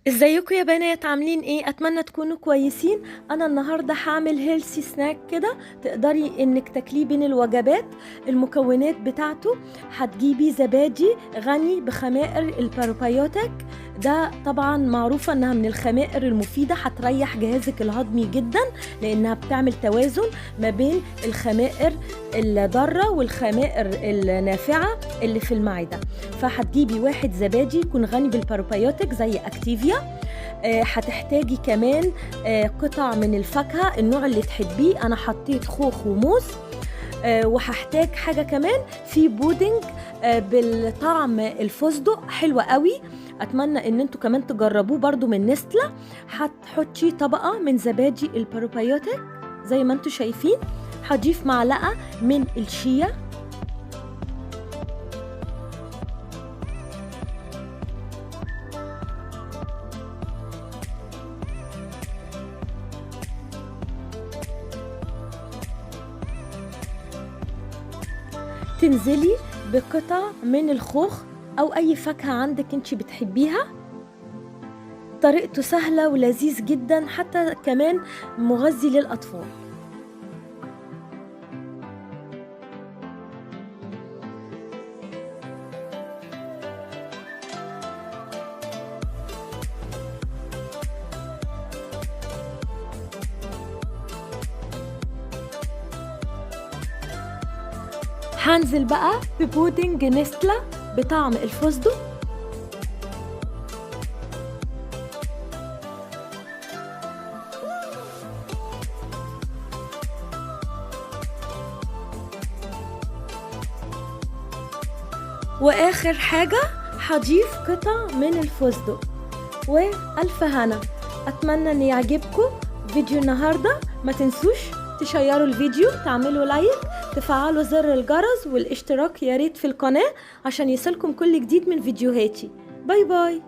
ازيكم يا بنات؟ عاملين ايه؟ اتمنى تكونوا كويسين. انا النهارده هعمل هيلثي سناك كده تقدري انك تاكليه بين الوجبات. المكونات بتاعته: هتجيبي زبادي غني بخمائر البروبيوتيك، ده طبعا معروفه انها من الخمائر المفيده، هتريح جهازك الهضمي جدا لانها بتعمل توازن ما بين الخمائر الضاره والخمائر النافعه اللي في المعده. فهتجيبي واحد زبادي يكون غني بالبروبيوتيك زي اكتيفيا. هتحتاجي كمان قطع من الفاكهة النوع اللي تحبيه، انا حطيت خوخ وموز. وهحتاج حاجة كمان في بودنج بالطعم الفستق حلوة قوي، اتمنى ان انتوا كمان تجربوه برضو من نستلا. هتحطي طبقة من زبادي البروبيوتيك زي ما انتوا شايفين. هضيف معلقة من الشيا، تنزلي بقطع من الخوخ او اي فاكهة عندك انتي بتحبيها. طريقته سهلة ولذيذ جدا، حتى كمان مغذي للاطفال. هنزل بقى ببودنج نستلا بطعم الفستق، واخر حاجة هضيف قطع من الفستق. والف هنا، اتمنى ان يعجبكم فيديو النهاردة. ما تنسوش تشيروا الفيديو، تعملوا لايك، تفعلوا زر الجرس والاشتراك يا ريت في القناة عشان يصلكم كل جديد من فيديوهاتي. باي باي.